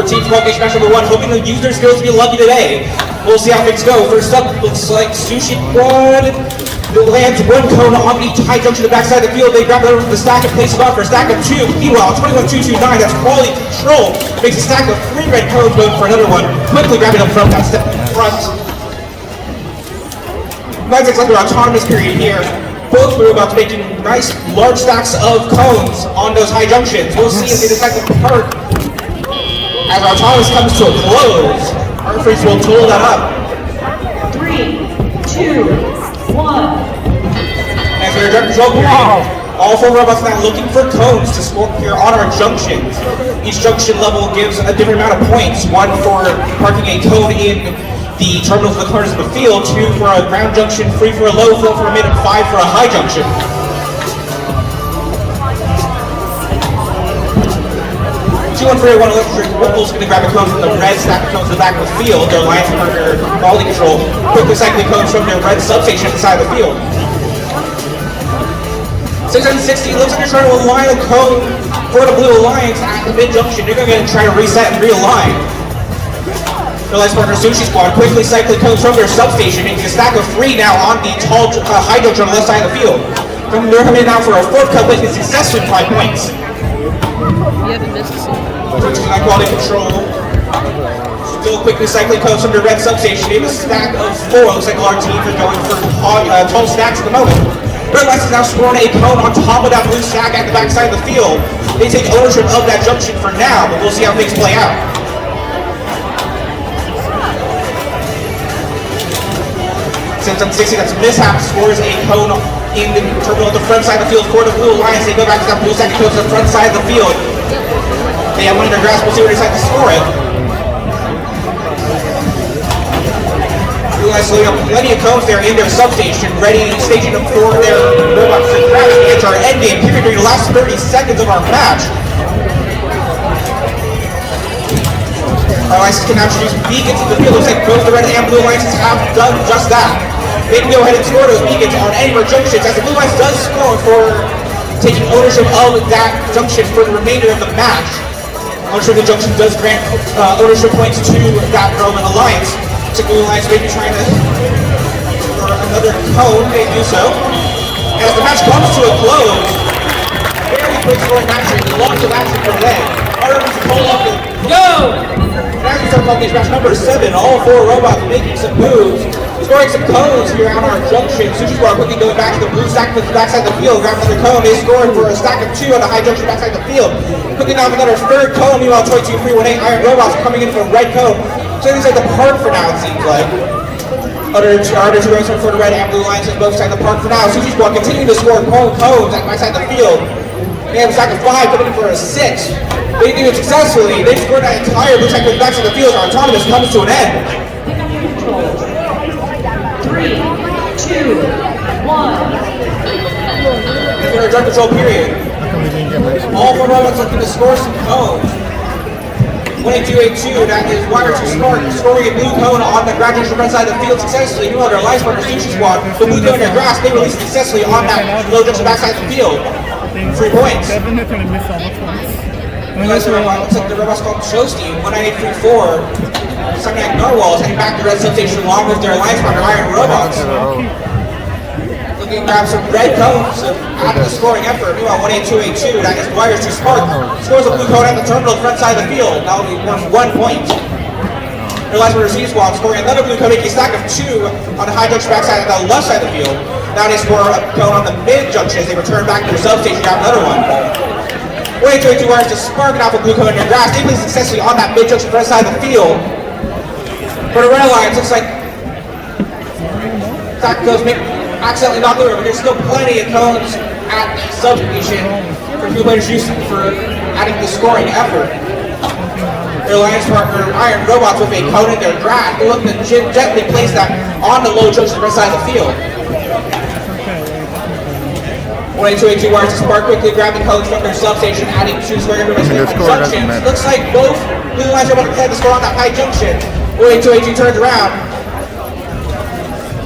team qualification match number 1, hoping to use their skills to be lucky today. We'll see how things go. First up, looks like Sushi Squad lands one cone on each high junction to the backside of the field. They grab it over the stack and place it on for a stack of 2. Meanwhile, 21-229, that's quality control. Makes a stack of 3 red cones, going for another one. Quickly grabbing up from that step in front. Nice, it's like their autonomous period here. Both robots making nice large stacks of cones on those high junctions. We'll see if they decide to park. As our autonomous comes to a close, our freaks will total that up. 3, 2, 1. As we're direct control period, all 4 robots now looking for cones to score here on our junctions. Each junction level gives a different amount of points. 1 for parking a cone in the terminals of the corners of the field, 2 for a ground junction, 3 for a low, 4 for a mid, and 5 for a high junction. One for one electric Whipple's going to grab a cone from the red stack of cones in the back of the field. Their alliance partner, quality control, quickly cycling cones from their red substation at the side of the field. 660 looks like they're trying to align a cone for the blue alliance at the mid junction. They're going to try to reset and realign. Their alliance partner Sushi Squad quickly cycling cones from their substation, making a stack of 3 now on the tall high junction on the left side of the field. They're coming in now for a 4th cut, making successful 5 points. You haven't missed a High quality control. Still quickly cycling cones from the red substation. They have a stack of 4. Looks like our teams are going for tall stacks at the moment. Red Lights is now scoring a cone on top of that blue stack at the backside of the field. They take ownership of that junction for now, but we'll see how things play out. Since I'm 60, that's mishap, scores a cone in the terminal at the front side of the field for the blue alliance. They go back to that blue stack and goes to the front side of the field. They have one in their grasp. We'll see where they decide to score it. Blue Alliance loading up plenty of cones there in their substation, ready, staging them for their robots to crash to enter our endgame period during the last 30 seconds of our match. Our alliances can now introduce beacons to the field. Looks like both the red and blue alliances have done just that. They can go ahead and score those beacons on any more junctions, as the blue alliance does score for taking ownership of that junction for the remainder of the match. Ownership of the junction does grant ownership points to that relevant alliance. So the blue alliance may be trying to for another cone, they do so. As the match comes to a close, very quick scoring action, lots of action from them. Arms pull up and go! And as we start talking match number 7, all 4 robots making some moves. Scoring some cones here on our junction. Sushi Squad quickly going back to the blue stack to the backside of the field. Grab another cone. They scored for a stack of 2 on the high junction backside of the field. Quickly now another 3rd cone. Meanwhile, 22-318 Iron Robots coming in for a red cone. So things like the park for now, it seems like. Other 2 robots for the red and blue alliance on both sides of the park for now. Sushi Squad continuing to score cones at my side of the field. They have a stack of 5 coming in for a 6. They do it successfully. They've scored that entire blue stack to the backside of the field. Our autonomous comes to an end. 3, 2, 1. We're in a dark control period. All 4 robots looking to score some cones. 18282, that is Wire to Smart, scoring a blue cone on the ground junction front side of the field successfully. Meanwhile, their alliance partner Sushi Squad, the blue cone in their grasp, they released successfully on that low junction backside of the field. 3 points. Looks like the robots called Shosty, 19834. Sunny Narwhals heading back to Red Substation along with their alliance partner Iron Robots. Looking to grab some red cones after the scoring effort. Meanwhile, 18282, that is Wires to Spark. Scores a blue cone at the terminal front side of the field. That will be worth 1 point. Their alliance partner C Squad scoring another blue cone, making a stack of 2 on the high junction backside of the left side of the field. Now they score a cone on the mid junction as they return back to their substation to grab another one. 18282 Wires to Spark and off a blue cone in their grasp. They play successfully on that mid junction front side of the field. For the red alliance, looks like that goes accidentally knocked over, but there's still plenty of cones at the substation for blue players use for adding the scoring effort. Their alliance partner Iron Robots with a cone in their grasp. They're looking to gently place that on the low junction front side of the field. 18282 Wires to Spark quickly grabbing cones from their substation, adding 2 scoring effort junctions. Looks like both blue alliance robots plan to score on that high junction. 18282 turns around.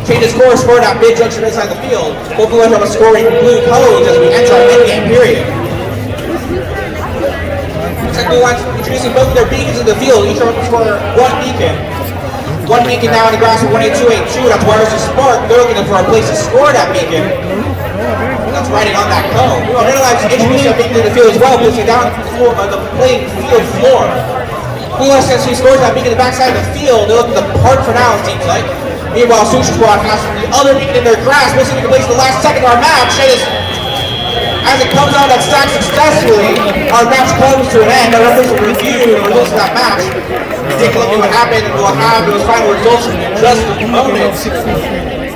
Changes course for that mid junction inside the field. Both blue alliance robots scoring blue cones as we enter our mid-game period. Looks like Blue Lions introducing both of their beacons into the field. Each are looking for one beacon. One beacon now in the grass with 18282. That's Wires of Spark. They're looking for a place to score that beacon. That's riding on that cone. Red Lions introducing their beacon into the field as well, placing down on the playing field floor. Blue Lions as he scores that beacon in the backside of the field. They're looking to park for now, it seems like. Meanwhile, Sushi Squad has the other beacon in their grasp, missing the place in the last second of our match. As it comes out that stack successfully, our match comes to an end. Our referees will review the results of that match. Take a look at what happened, and we'll have those final results in just a moment.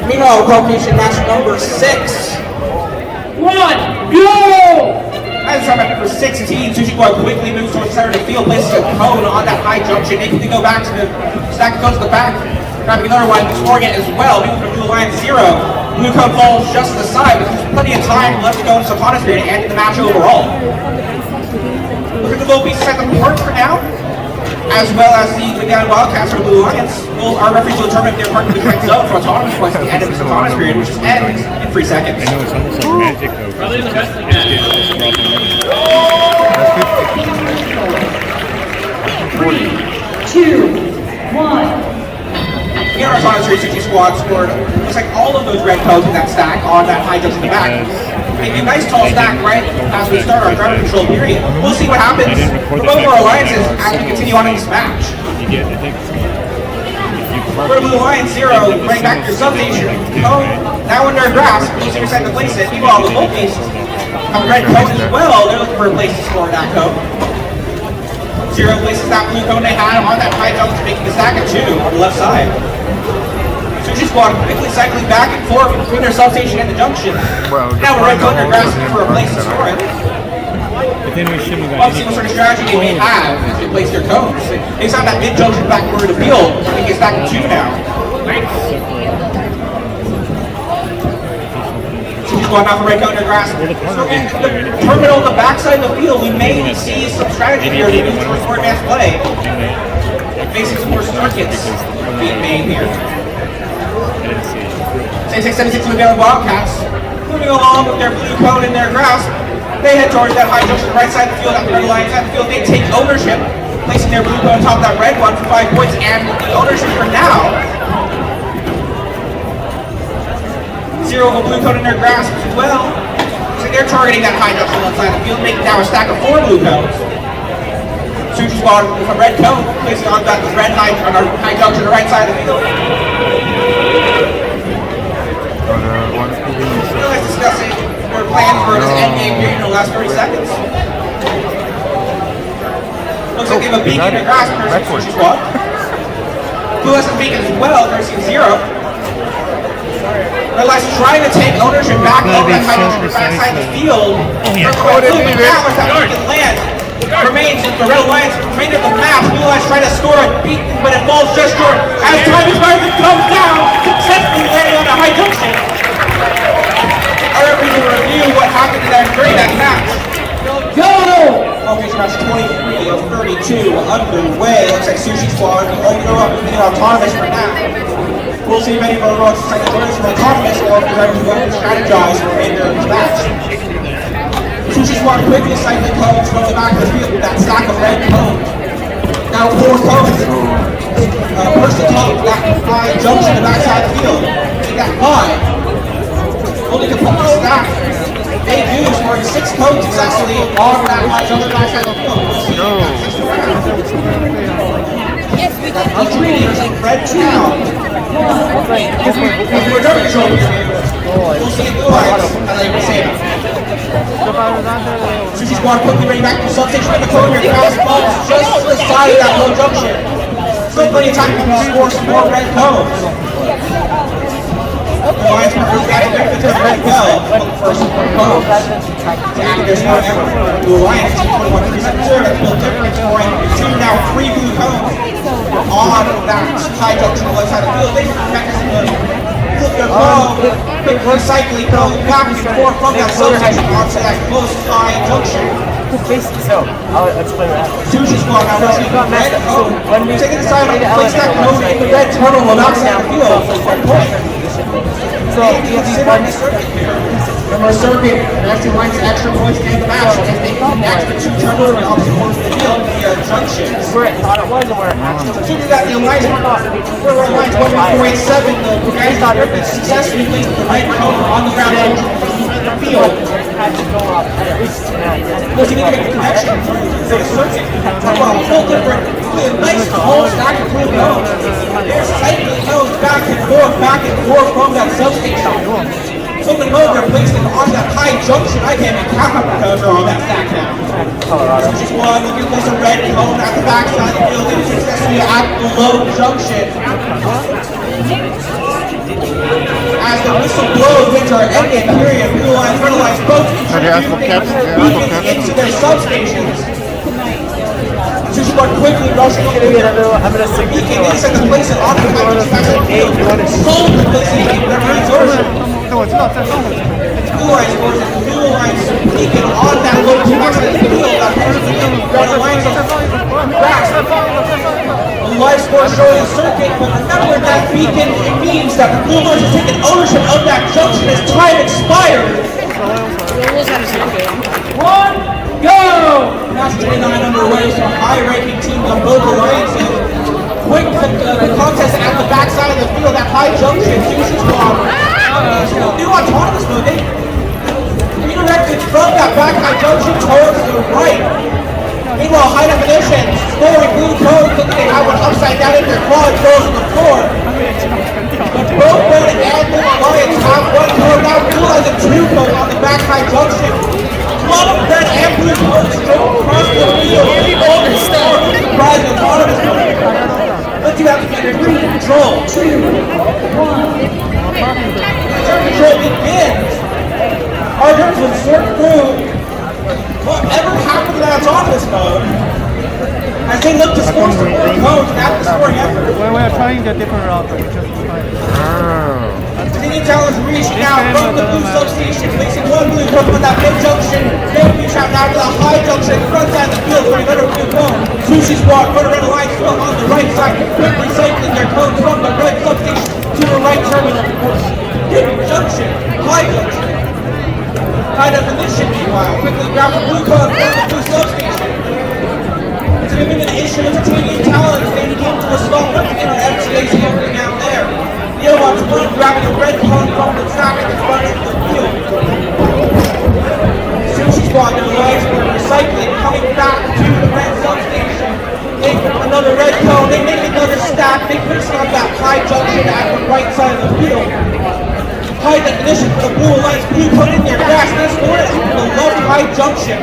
Meanwhile, qualification match number 6. 1, go! As time number 16, Sushi Squad quickly moves towards the center of the field, places a cone on that high junction. They quickly go back to the stack that goes to the back, grabbing another one, scoring it as well. Moving from Blue Lions 0. Blue cone falls just to the side, but there's plenty of time left to go in the autonomous period and end the match overall. Look at the little pieces at the park for now, as well as the down Wildcats for Blue Lions. Our referees will determine if they're parking the correct zone for autonomous points at the end of this autonomous period, which ends in 3 seconds. I know it's almost like magic though. Probably the best thing. 3, 2, 1. In our autonomous period, Sushi Squad scored looks like all of those red codes in that stack on that high junction in the back. Maybe a nice tall stack right as we start our driver control period. We'll see what happens for both of our alliances as we continue on in this match. For Blue Lions 0, bring back your substation. Oh, now in their grasp, using your side to place it. Meanwhile, the Volpies have red code as well. They're looking for a place to score that code. 0 places that blue cone they had on that high junction, making the stack of 2 on the left side. Sushi Squad quickly cycling back and forth between their substation and the junction. Now we're red code in their grasp for a place to score it. Obviously, what sort of strategy they may have as they place their cones. They just have that mid-junction back corner of the field. I think it's back to 2 now. Sushi Squad now for red code in their grasp. So in the terminal on the backside of the field, we may see some strategy here to move towards more advanced play. Facing some more circuits being made here. 676 with the Wildcats. Moving along with their blue cone in their grasp. They head towards that high junction, right side of the field, at the red line side of the field. They take ownership, placing their blue cone on top of that red one for 5 points, and with the ownership for now. 0 of a blue cone in their grasp as well. So they're targeting that high junction left side of the field, making now a stack of 4 blue cones. Sushi Squad with a red cone, placing on that red high on our high junction, the right side of the field. Let's discuss it. Their plan for this endgame period in the last 30 seconds. Looks like they have a beacon in their grasp versus Sushi Squad. Blue has a beacon as well versus 0. Red Lions trying to take ownership back of that high junction backside the field. Now as that beacon lands, remains the Red Lions remainder of the map. Blue Lions trying to score a beacon, but it falls just short. As time expires, it comes down, successfully landing on the high junction. Our referees will review what happened to them during that match. Go! Qualification match 23 of 32 underway. Looks like Sushi Squad will open up in autonomous for now. We'll see if any of our robots decide to join us from autonomous or if they're going to strategize for the remainder of this match. Sushi Squad quickly cycling cones from the back of the field with that stack of red cones. Now 4 cones. First to top of that high junction in the backside of the field. Take that high. Only to put the stack. They do scoring 6 cones successfully on that high junction backside of the field. Each reading is like red down. We're driver control. We'll see Blue Lions, as I was saying. Sushi Squad quickly running back to the substation in the corner. Fast balls just to the side of that low junction. Still plenty of time to score some more red cones. The Lions are back to the red well. First cones. And there's no effort. Blue Lions, 21-3-7-0. That's a little different. Scoring 2 now 3 blue cones on that high junction on the left side of the field. They practice flip their ball, quick recycling, back and forth from that substation onto that close high junction. So, I'll explain what happened. Sushi Squad now rushing the red cone. Taking the side, place that cone in the red tunnel on the outside of the field. So, you have these ones. Number circuit, pedestrian lines, extra points in the match as they extra 2 turnovers on opposite corners of the field via junctions. Where it thought it was and where it actually was. Shooting at the lines, where we're lines 1.487, the guys got successfully placed the right cone on the ground edge of the field. Had to go up at least 9. Looking to make a connection to the circuit. Talk about a whole different, nice whole stack of blue cones. They're cycling cones back and forth from that substation. So the mode they're placing on that high junction, I can't even count how many cones are on that stack now. Just one, looking to place a red cone at the backside of the field, and successfully at the low junction. As the whistle blows into our endgame period, blue lines, red lines, both introducing into their substations. Sushi Bar quickly rushing over the beacon inside the place and on the high junction back to the field. Hold the place in their resources. Blue lines peeking on that low backside of the field. Red lines of grass. The live score showing a circuit, but remember that beacon, it means that the blue lines are taking ownership of that junction as time expired. 1, go! Match 29 underway, so high-ranking teams on both alliances. Quick the contest at the backside of the field, that high junction, Sushi Squad. New autonomous mode, they redirected from that back high junction towards the right. Meanwhile, high definition, scoring blue cones, looking they have one upside down in their quad, throws on the floor. But both red and blue alliance have one cone, now realizing 2 cones on the back high junction. A lot of red and blue cones straight across the field. All the stars, surprise autonomous mode. Let's do that together. Control. 2, 1. Control begins. Our turns will sort through whatever happened in that autonomous mode as they look to score some more codes at the scoring effort. We're trying a different route, but we just find it. Continuing challenge reaching out from the blue substation, placing one blue cone on that mid junction. They reach out now to the high junction, front side of the field for another blue cone. Sushi Squad, for the red line still on the right side, quickly cycling their cones from the red substation to the right terminal. Junction, high junction. High definition, meanwhile, quickly grab the blue cone from the blue substation. It's giving an issue of titanium talents. They came to a stop once again on FTA's opening out there. Neil wants one grabbing a red cone from the track at the front end of the field. Sushi Squad in the lights were recycling, coming back to the red substation. They another red cone, they make another stack, they push on that high junction at the right side of the field. High definition for the blue lines, blue cone in their grass, they scored it at the left high junction.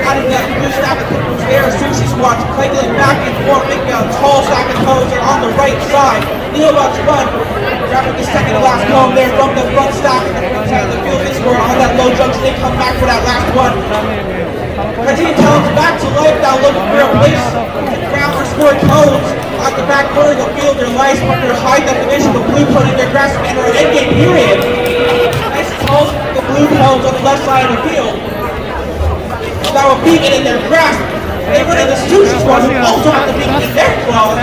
Adding that blue stack of people's air, Sushi Squad cycling back and forth, making a tall stack of cones there on the right side. Neil about to run, grabbing the second to last cone there from the front stack and the front side of the field. They score on that low junction, they come back for that last one. Continue talents back to life now, looking for a place to grab for scored cones. At the back corner of the field, their lights under high definition, the blue cone in their grasp and their endgame period. Nice tall, the blue cones on the left side of the field. That will beat it in their grasp. They run in the Sushi Squad, who also have the beacon in their claws.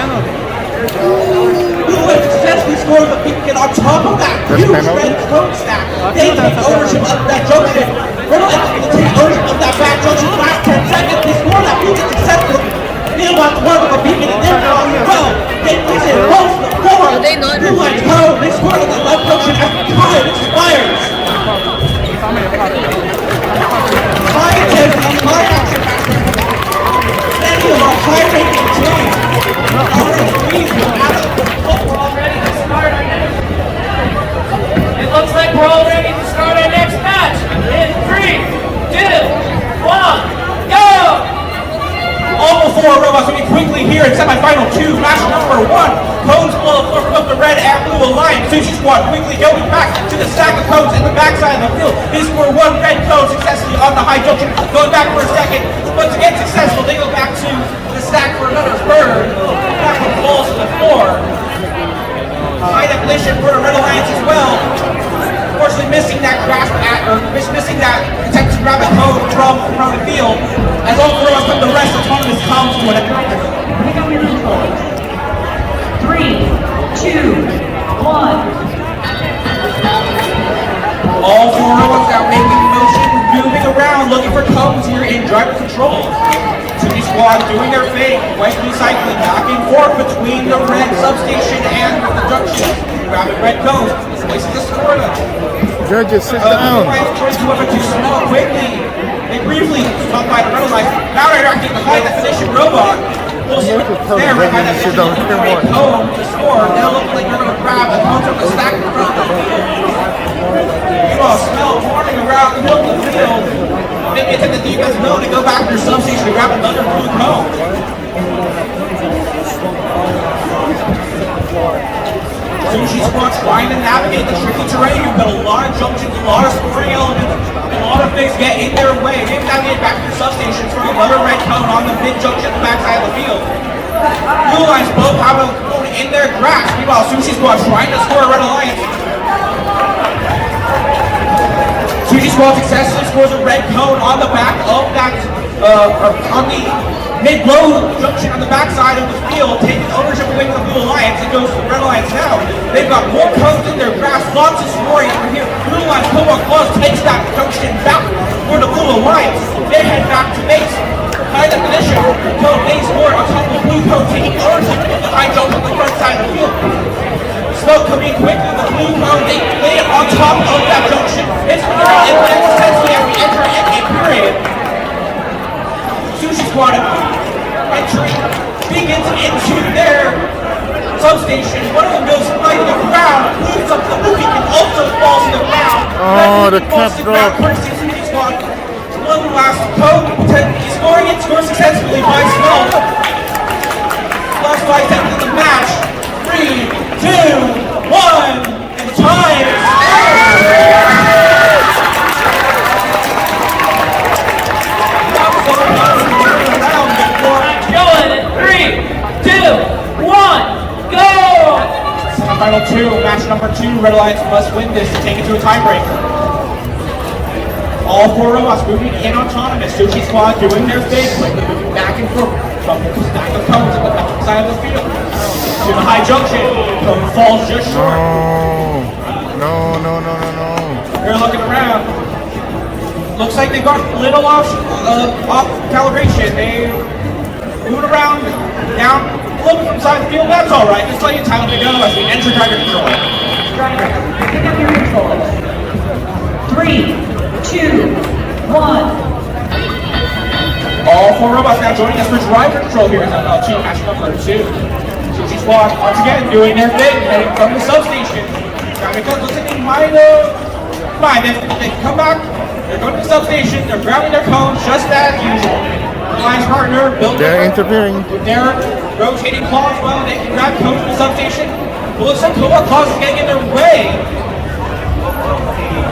Blue Wave successfully scored the beacon on top of that huge red cone stack. They take ownership of that junction. Red Lights going to take ownership of that back junction. Last 10 seconds, they score that beacon successfully. Neil wants one with a beacon in their claws as well. They place it close to the floor. Blue Lights cone, they score on the left junction as the time expires. High intensity, high action match. Many of our high-ranking teams are in the lead We're all ready to start our next. It looks like we're all ready to start our next match. In 3, 2, 1, go! All 4 robots will be quickly here in semifinal 2, match number 1. Cones below the floor from the red and blue alliance. Sushi Squad quickly going back to the stack of cones in the backside of the field. They score 1 red cone successfully on the high junction. Going back for a second. Once again successful, they go back to the stack for another third. Back one falls to the floor. High definition for the red alliance as well. Unfortunately missing that grasp at, or missing that attempt to grab a cone from the field. As all 4 of us come, the rest of the tournament comes to an end. 3, 2, 1. All 4 of control. Sushi Squad doing their thing, quickly cycling back and forth between the red substation and the junction. Grabbing red cones, places the score. Judges, sit down. Whoever too small quickly. They briefly stopped by the red light. Now they're acting behind that position robot. There, right behind that position cone to score. They're looking like they're going to grab the cone from the stack in front of the field. You all smell warning around the middle of the field. Maybe it's in the defense zone to go back to your substation to grab another blue cone. Sushi Squad trying to navigate the tricky terrain. You've got a lot of junctions, a lot of scoring elements, a lot of things get in their way. Maybe navigate back to your substations for another red cone on the mid junction at the backside of the field. Blue lines both have a cone in their grasp. Meanwhile, Sushi Squad trying to score a red alliance. Sushi Squad successfully scores a red cone on the back of that, on the mid-low junction on the backside of the field, taking ownership away from the Blue Alliance. It goes to the Red Alliance now. They've got more cones in their grasp, lots of scoring over here. Blue Alliance Cobalt Claws takes that junction back for the Blue Alliance. They head back to base. Behind the position, cone base score on top of the blue cone, taking ownership of the high junction on the front side of the field. Smoke coming quickly, the blue cone, they lay it on top of that junction. It's essentially as we enter a period. Sushi Squad entering begins into their substation. One of them goes right to the ground, moves up the loop, he can also fall to the ground. Oh, the cap drop. Sushi Squad, one last code, he's scoring it, scores successfully by Smoke. Last 5 seconds of the match. 3, 2, 1, and time is Final 2, match number 2, Red Alliance must win this to take it to a tiebreaker. All 4 robots moving in autonomous. Sushi Squad doing their thing, quickly moving back and forth from the stack of cones at the back side of the field to the high junction. Cone falls just short. No. They're looking around. Looks like they got a little off calibration. They moved around down. From side the field, that's alright. Just let you time to go as we enter driver control. Driver, pick up your controls. 3, 2, 1. All 4 robots now joining us for driver control here in ML2, match number 2. Sushi Squad once again doing their thing, heading from the substation. Driver control looks like they might if they come back, they're going to the substation, they're grabbing their cones just as usual. Alliance partner built. They're interfering. They're rotating claws well. They can grab cones from the substation. But looks like Cobalt Claws is getting in their way.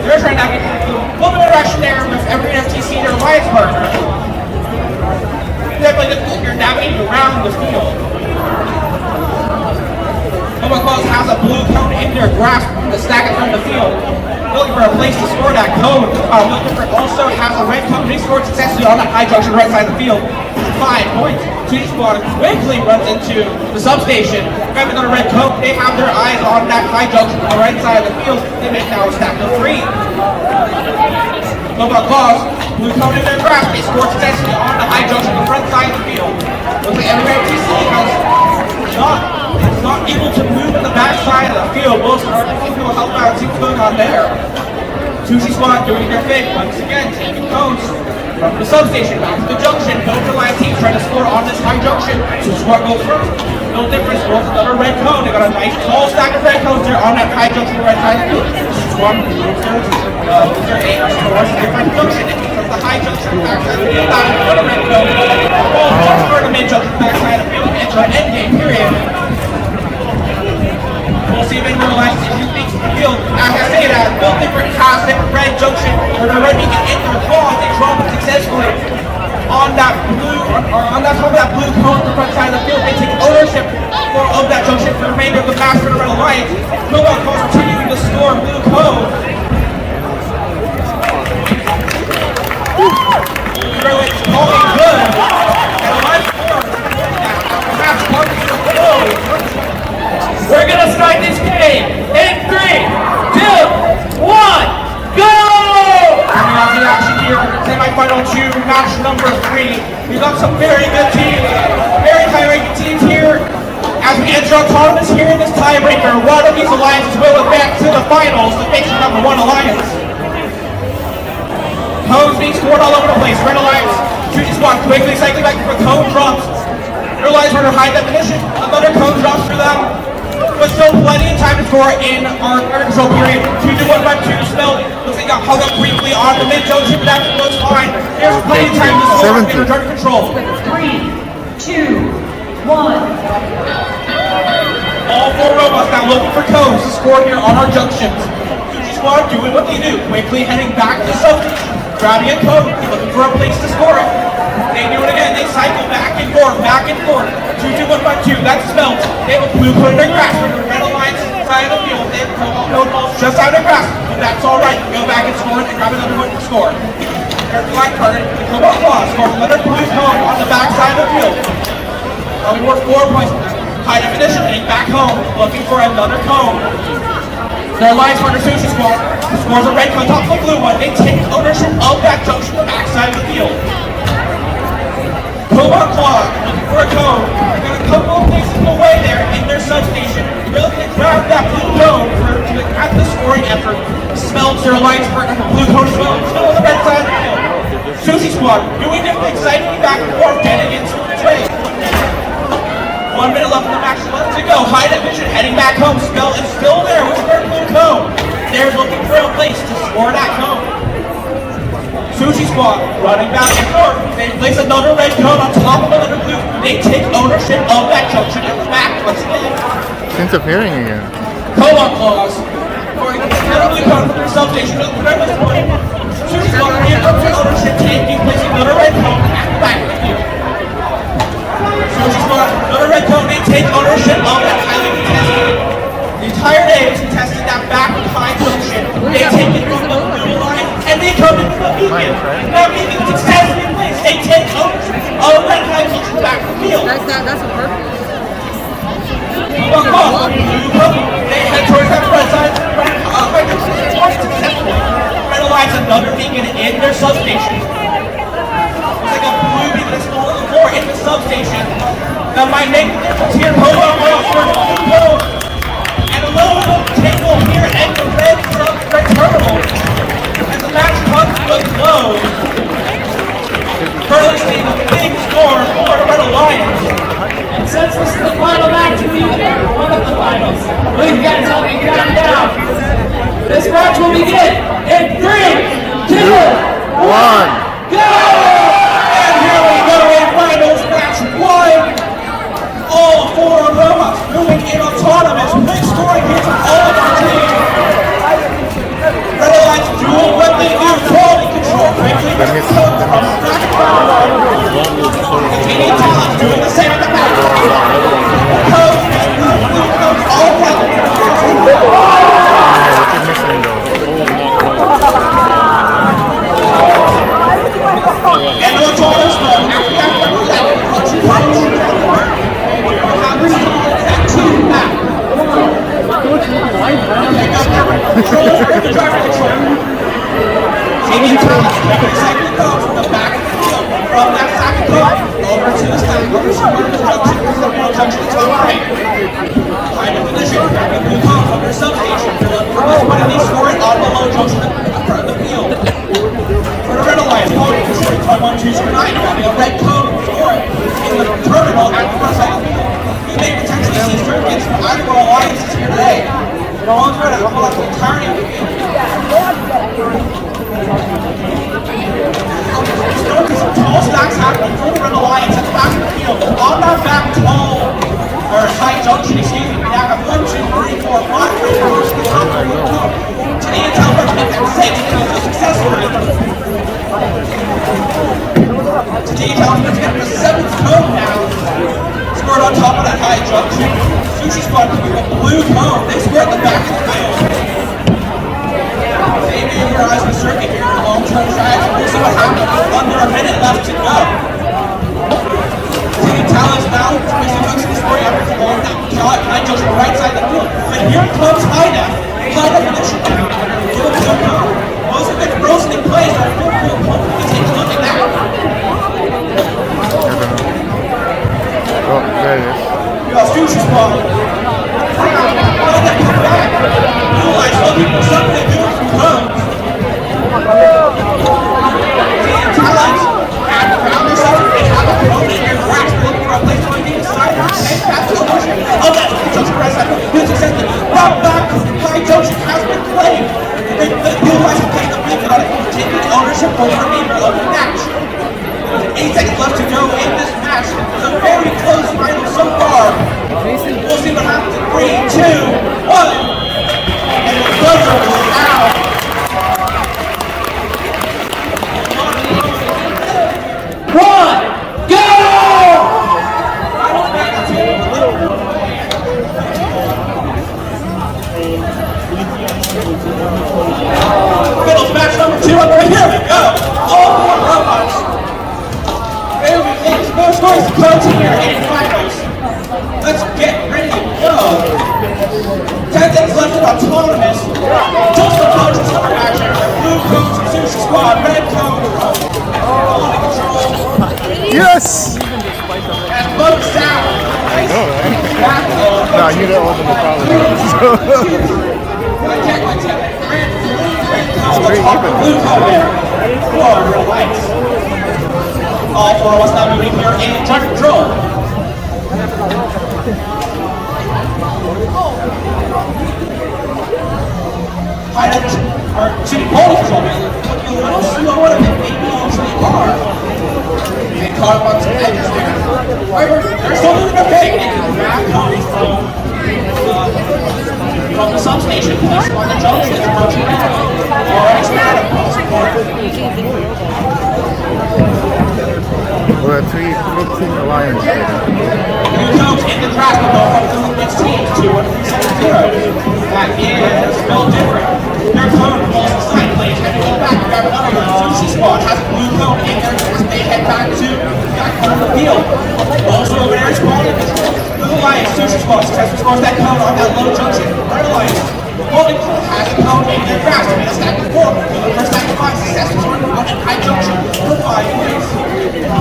They're trying to get a little bit of interaction there with every FTC and their alliance partner. Definitely looks like you're navigating around the field. Cobalt Claws has a blue cone in their grasp to stack it from the field. Looking for a place to score that cone. Looking for also has a red cone. They scored successfully on that high junction right side of the field. 5 points. Sushi Squad quickly runs into the substation. Grabbing another red cone. They have their eyes on that high junction on the right side of the field. They make now a stack of 3. Cobalt Claws, blue cone in their grasp. They scored successfully on the high junction on the front side of the field. Looks like every FTC is not able to move in the back side of the field. Most are looking to help out. See what's going on there. Sushi Squad doing their thing once again, taking cones from the substation back to the junction. Both alliance teams trying to score on this high junction. Sushi Squad goes first. No difference. Scores another red cone. They got a nice tall stack of red cones there on that high junction right side of the field. Sushi Squad moves their aim towards a different junction. From the high junction back side of the field. Back another red cone. Once for the mid junction back side of the field. Enter an end game period. We'll see if anyone likes to use things to the field. As I say that, both different cars, different red junction, or the red beacon in their claws, they drop it successfully on that blue, or on that top of that blue cone on the front side of the field. They take ownership of that junction for the remainder of the match for the Red Alliance. Cobalt Claws continuing to score blue cone. Red Alliance calling good. And Alliance score. The match comes to a close. We're gonna start this game in 3, 2, 1, go! Coming off the action here, semifinal 2, match number 3. We've got some very good teams, very high-ranking teams here. As we enter autonomous here in this tiebreaker, one of these alliances will advance to the finals to face the number 1 alliance. Cones being scored all over the place. Red Alliance, Sushi Squad quickly cycling back for cone drops. Red Alliance were under high definition. Another cone drops for them. But still plenty of time to score in our control period. 2-1-5-2 spelled. Looks like got hung up briefly on the mid-zone chip. That looks fine. There's plenty of time to score in return to control. 3, 2, 1. All 4 robots now looking for cones to score here on our junctions. Sushi Squad doing what they do. Quickly heading back to the substation. Grabbing a cone, looking for a place to score it. They do it again, they cycle back and forth, 2-2-1-5-2, that's spelled. They have a blue cone in their grasp. The Red Alliance side of the field, they have cone balls just out of their grasp. But that's alright, go back and score it and grab another one to score. There's the black card, the Cobalt Claw scores another blue cone on the back side of the field. We work 4 points. High definition, heading back home, looking for another cone. Their Alliance partner Sushi Squad scores a red cone top of the blue one. They take ownership of that junction, the back side of the field. Cobalt Claw looking for a cone. They've got a couple of places away there in their substation. They're looking to grab that blue cone at the scoring effort. Smells their Alliance partner the blue cone as well. Still on the red side of the field. Sushi Squad doing it excitingly back and forth, getting into the trade. 1 minute left in the match, left to go. High division heading back home. Spell is still there with their blue cone. They're looking for a place to score that cone. Sushi Squad running back and forth. They place another red cone on top of another blue. They take ownership of that junction at the back once again. Interfering again. Co-op clause. Scoring another blue cone from their substation at the premise point. Sushi Squad taking ownership, placing another red cone at the back of the field. Sushi Squad, another red cone, they take ownership of that highly contested. The entire day was contested that back behind junction. They take it from the blue line and they come into the beacon. That beacon is successfully in place. They take ownership of that high junction back to the field. That's a purpose. They head towards that front side. Red Alliance another beacon in their substation. Looks like a blue beacon that's still on the floor in the substation. That might make the difference here. Cobalt for the cone. And a little bit of tingle here at the red terminal. As the match comes to a close. Further seeing a big score for the Red Alliance. And since this is the final match of the evening, one of the finals, will you guys help me count down? This match will begin in 3, 2, 1, go! And here we go in finals match 1. All 4 robots moving in autonomous, quick scoring here from all of our teams. Red Alliance doing what they do, quality control, quickly from Continue Talent doing the same at the back. Codes, blue codes, all around. And no autonomous mode, after that, punch. Taking Talent, second code from the back of the field, from that second code over to the side, over to the junction, to the right. High definition, grabbing blue code from their substation, from this point, they score it on the low junction in front of the field. For the Red Alliance, code is 1-1-2-9, grabbing a red code, score it in the terminal at the front side of the field. You may potentially see against either alliances here today. But all is ready to pull out the entirety of the field. There's some tall stacks happening for the Red Alliance at the back of the field. On that back high junction, excuse me, we now have 1, 2, 3, 4, 5 robots to the top of the field. Today Intel has been at 6 and is successfully. Today Intel has been getting the 7th cone now. Scored on top of that high junction. Sushi Squad with a blue cone. They scored the back of the field. They may realize the circuit here in a long-term strategy. We'll see what happens. Under a minute left to go. Taking talents now. Mixing hooks in the scoring effort for going down. High junction right side of the field. But here comes high def. High definition. With a blue cone. Most of the frozen in place. That full field hopefully takes on Sushi Squad. Well, they come back. Utilize looking for something to do with some cones. Talent and found themselves. They have a cone in their grasp. Looking for a place to be inside. And that's the illusion. Oh, that's the junction press. Good successfully. Brought back. High junction has been played. The Utilize have taken the beacon on it. Taking ownership over the remainder of the match. 8 seconds left to go in this match. It's a very close final so far. We'll see what happens in 3, 2, 1. And the buzzer is out. One, go! Middles match number 2 up right here. We go. All 4 robots. There we go. No stories to close here in finals. Let's get ready to go. 10 seconds left in autonomous. Just the punches of action. Blue cones and Sushi Squad. Red cone. All in control. Yes! And votes down. Nice. Back on. No, you don't want them to follow you. Red cone. Blue cone there. 4 real lights. All 4 of us now moving here in charge control. High numbers are shooting ball control, man. Looking a little slower than maybe usually are. And caught up on some edges there. However, they're still moving okay. Making back home from the substation. Place on the junction. Approaching now. Already started across the board. We're a 3-15 alliance. New comes in the draft will go from the teams to 1-3-7-0. That is spelled different. Their cone falls inside plays, and go back and grab another one. Sushi Squad has a blue cone in their draft. They head back to that corner of the field. Also over there is Squad in control. Blue Alliance, Sushi Squad, successfully scores that cone on that low junction. Red Alliance, Golden Cone has a cone in their draft. Made a stack of 4. The first stack of 5, successfully scoring on at high junction for 5 points.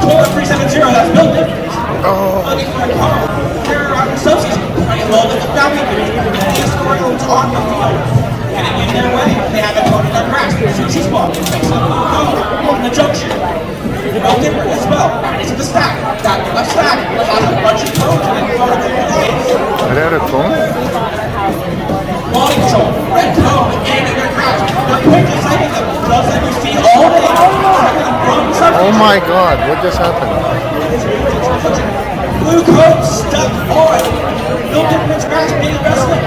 Total 3-7-0, that's built in. Looking for a cone. Here are the associates. Running low with the bounty. These scoring on the field. Getting in their way. They have a cone in their grasp. Sushi Squad makes a cone on the junction. No different as well. Into the stack. That left stack has a bunch of cones in it. Are they out of phone? Quality control. Red cone in their grasp. They're quickly saving them. Just like we see all day. Oh my god, what just happened? Blue coat stuck on. No difference grasp being wrestling.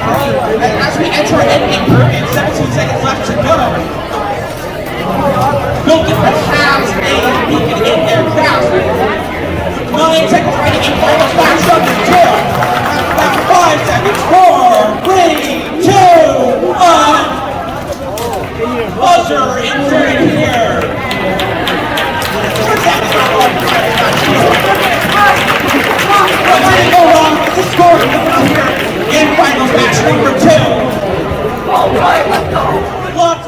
And as we enter an ending group in 17 seconds left to go, no difference has a beacon in their grasp. 9 seconds remaining in finals match number 2. About 5 seconds. 4, 3, 2, 1. Buzzer inserted here. What's going to go wrong with the score here in finals match number 2? Lots